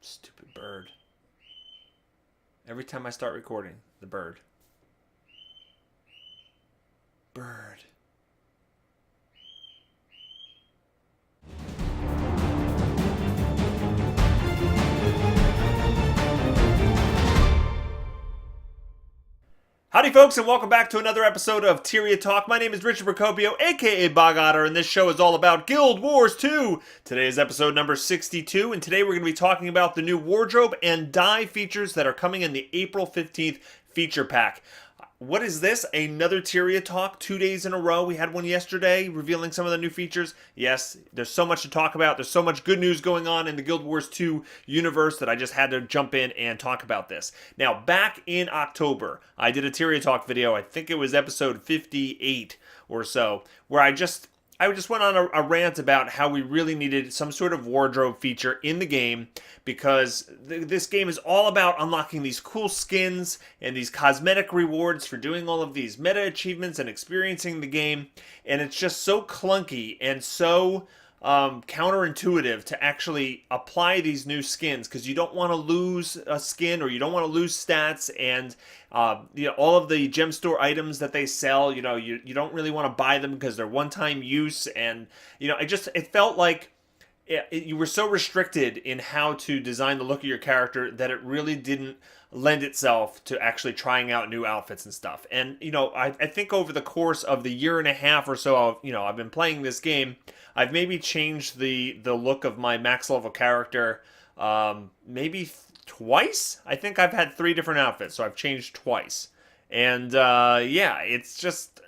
Stupid bird. Every time I start recording, the bird. Bird. Howdy folks, and welcome back to another episode of Tyria Talk. My name is Richard Procopio, aka Otter, and this show is all about Guild Wars 2. Today is episode number 62, and today we're going to be talking about the new wardrobe and dye features that are coming in the April 15th feature pack. What is this? Another Tyria Talk 2 days in a row. We had one yesterday revealing some of the new features. Yes, there's so much to talk about. There's so much good news going on in the Guild Wars 2 universe that I just had to jump in and talk about this. Now, back in October, I did a Tyria Talk video. I think it was episode 58 or so, where I just went on a rant about how we really needed some sort of wardrobe feature in the game because this game is all about unlocking these cool skins and these cosmetic rewards for doing all of these meta achievements and experiencing the game, and it's just so clunky and so counterintuitive to actually apply these new skins because you don't want to lose a skin or you don't want to lose stats, and all of the gem store items that they sell, you don't really want to buy them because they're one-time use, and it felt like you were so restricted in how to design the look of your character that it really didn't lend itself to actually trying out new outfits and stuff. And I think over the course of the year and a half or so I've been playing this game, I've maybe changed the look of my max level character maybe twice. I think I've had 3 different outfits, so I've changed twice. And it's just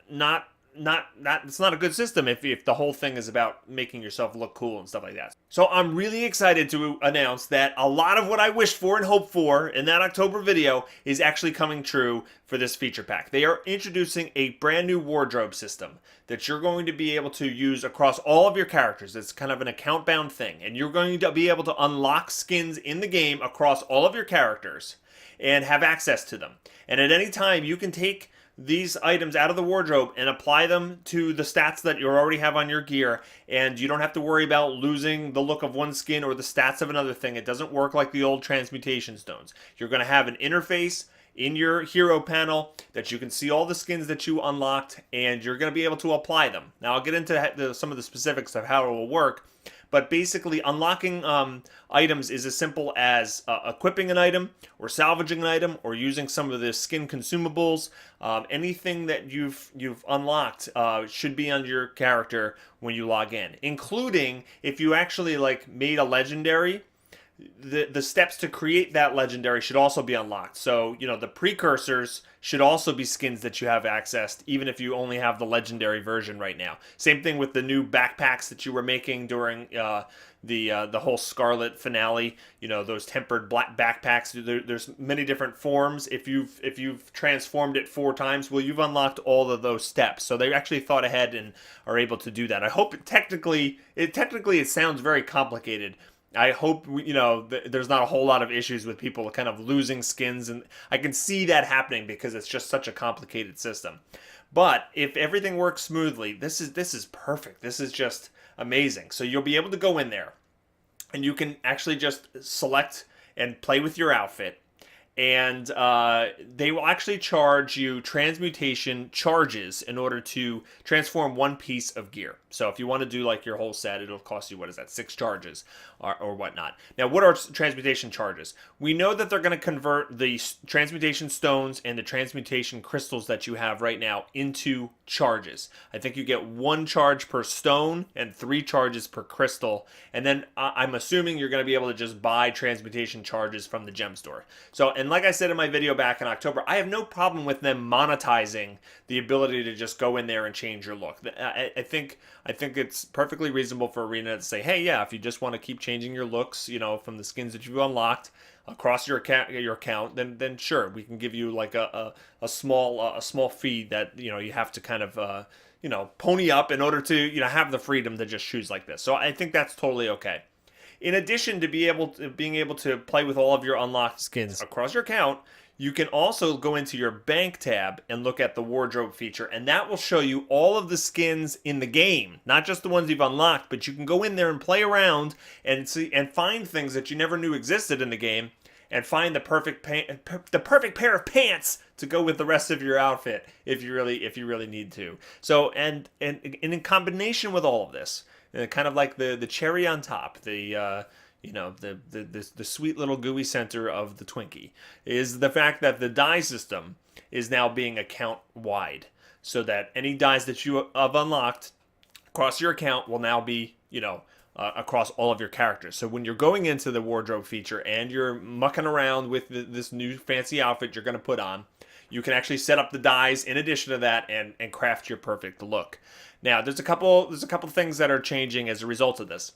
it's not a good system if the whole thing is about making yourself look cool and stuff like that. So I'm really excited to announce that a lot of what I wished for and hoped for in that October video is actually coming true for this feature pack. They are introducing a brand new wardrobe system that you're going to be able to use across all of your characters. It's kind of an account-bound thing, and you're going to be able to unlock skins in the game across all of your characters and have access to them. And at any time, you can take these items out of the wardrobe and apply them to the stats that you already have on your gear, and you don't have to worry about losing the look of one skin or the stats of another thing. It doesn't work like the old transmutation stones. You're going to have an interface in your hero panel that you can see all the skins that you unlocked, and you're going to be able to apply them. Now I'll get into some of the specifics of how it will work, but basically unlocking items is as simple as equipping an item or salvaging an item or using some of the skin consumables. Anything that you've unlocked should be on your character when you log in, including if you actually made a legendary. The steps to create that legendary should also be unlocked. So, the precursors should also be skins that you have accessed, even if you only have the legendary version right now. Same thing with the new backpacks that you were making during the whole Scarlet finale. Those tempered black backpacks. There's many different forms. If you've transformed it 4 times, well, you've unlocked all of those steps. So they actually thought ahead and are able to do that. I hope it sounds very complicated. I hope there's not a whole lot of issues with people kind of losing skins, and I can see that happening because it's just such a complicated system. But if everything works smoothly, this is perfect. This is just amazing. So you'll be able to go in there, and you can actually just select and play with your outfit. And they will actually charge you transmutation charges in order to transform one piece of gear. So if you want to do your whole set, it'll cost you, 6 charges or whatnot. Now, what are transmutation charges? We know that they're going to convert the transmutation stones and the transmutation crystals that you have right now into charges. I think you get 1 charge per stone and 3 charges per crystal. And then I'm assuming you're going to be able to just buy transmutation charges from the gem store. So, and like I said in my video back in October, I have no problem with them monetizing the ability to just go in there and change your look. I think it's perfectly reasonable for Arena to say, hey, yeah, if you just want to keep changing your looks, from the skins that you've unlocked across your account, then sure, we can give you a small fee that you have to kind of pony up in order to have the freedom to just choose like this. So I think that's totally okay. In addition to being able to play with all of your unlocked skins across your account, You can also go into your bank tab and look at the wardrobe feature, and that will show you all of the skins in the game, not just the ones you've unlocked, but you can go in there and play around and see and find things that you never knew existed in the game, and find the perfect pair of pants to go with the rest of your outfit if you really need to. So and in combination with all of this, kind of like the cherry on top, the sweet little gooey center of the Twinkie is the fact that the die system is now being account wide, so that any dies that you have unlocked across your account will now be, across all of your characters. So when you're going into the wardrobe feature and you're mucking around with this new fancy outfit you're going to put on, you can actually set up the dies in addition to that and craft your perfect look. Now, there's a couple things that are changing as a result of this.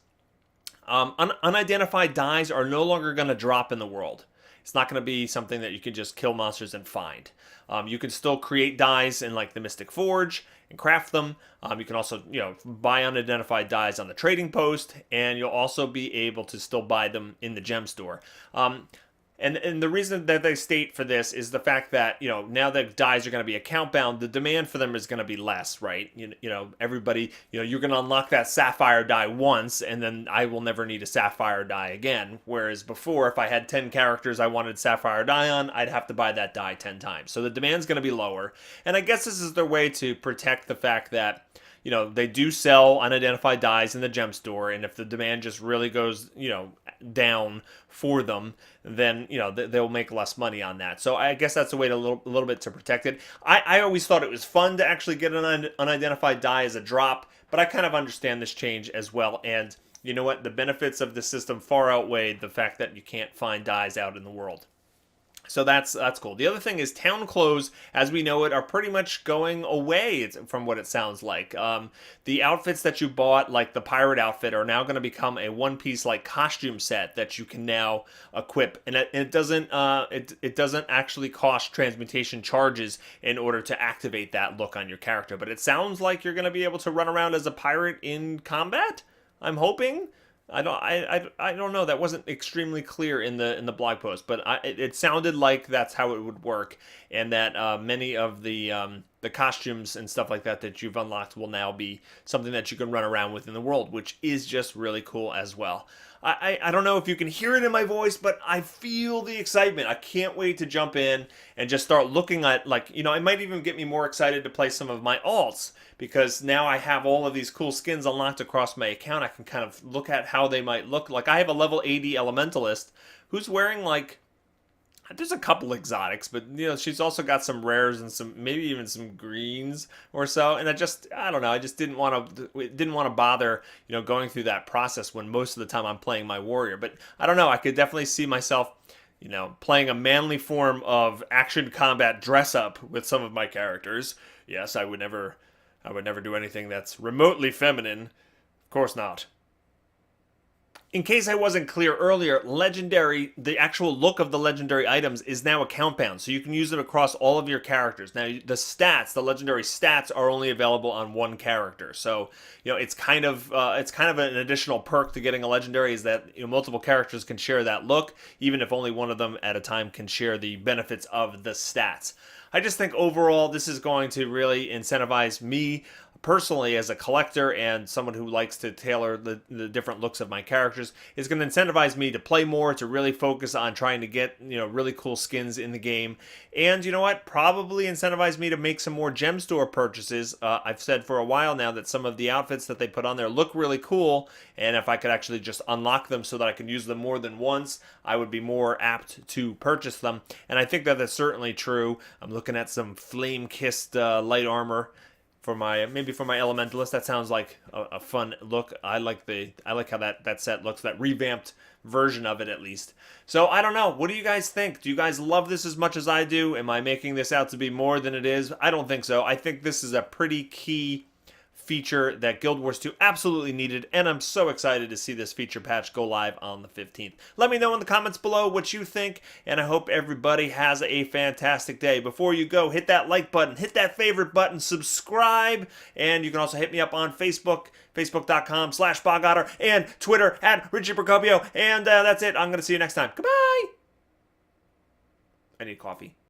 Unidentified dies are no longer going to drop in the world. It's not going to be something that you can just kill monsters and find. You can still create dies in like the Mystic Forge and craft them. You can also, buy unidentified dies on the trading post, and you'll also be able to still buy them in the gem store. And the reason that they state for this is the fact that, now that dies are going to be account bound, the demand for them is going to be less, right? Everybody, you're going to unlock that sapphire die once, and then I will never need a sapphire die again. Whereas before, if I had 10 characters I wanted sapphire die on, I'd have to buy that die 10 times. So the demand's going to be lower. And I guess this is their way to protect the fact that, they do sell unidentified dies in the gem store, and if the demand just really goes, down for them, then, they'll make less money on that. So I guess that's a way to a little bit to protect it. I always thought it was fun to actually get an unidentified die as a drop, but I kind of understand this change as well. And you know what? The benefits of the system far outweigh the fact that you can't find dies out in the world. So that's cool. The other thing is town clothes, as we know it, are pretty much going away from what it sounds like. The outfits that you bought, like the pirate outfit, are now going to become a one-piece like costume set that you can now equip, and it doesn't actually cost transmutation charges in order to activate that look on your character. But it sounds like you're going to be able to run around as a pirate in combat. I'm hoping. I don't know. That wasn't extremely clear in the blog post, but it sounded like that's how it would work, and that many of the costumes and stuff like that you've unlocked will now be something that you can run around with in the world, which is just really cool as well. I don't know if you can hear it in my voice, but I feel the excitement. I can't wait to jump in and just start looking at, it might even get me more excited to play some of my alts, because now I have all of these cool skins unlocked across my account. I can kind of look at how they might look. Like, I have a level 80 Elementalist who's wearing, there's a couple exotics, but she's also got some rares and some, maybe even some greens or so. And I don't know. I just didn't want to bother, going through that process when most of the time I'm playing my warrior. But I don't know. I could definitely see myself, playing a manly form of action combat dress up with some of my characters. Yes, I would never do anything that's remotely feminine. Of course not. In case I wasn't clear earlier, legendary, the actual look of the legendary items is now account bound, so you can use it across all of your characters. Now, the legendary stats are only available on one character, so it's kind of an additional perk to getting a legendary, is that multiple characters can share that look, even if only one of them at a time can share the benefits of the stats. I just think overall this is going to really incentivize me personally as a collector and someone who likes to tailor the different looks of my characters. Is going to incentivize me to play more, to really focus on trying to get really cool skins in the game, and probably incentivize me to make some more gem store purchases. I've said for a while now that some of the outfits that they put on there look really cool, and if I could actually just unlock them so that I can use them more than once, I would be more apt to purchase them. And I think that that's certainly true. I'm looking at some flame-kissed light armor for my Elementalist. That sounds like a fun look. I like how that set looks, that revamped version of it at least. So I don't know. What do you guys think? Do you guys love this as much as I do? Am I making this out to be more than it is? I don't think so. I think this is a pretty key feature that Guild Wars 2 absolutely needed, and I'm so excited to see this feature patch go live on the 15th. Let me know in the comments below what you think, and I hope everybody has a fantastic day. Before you go, hit that like button, hit that favorite button, subscribe, and you can also hit me up on Facebook, facebook.com/BogOtter, and Twitter @RichieProcopio, and that's it. I'm going to see you next time. Goodbye! I need coffee.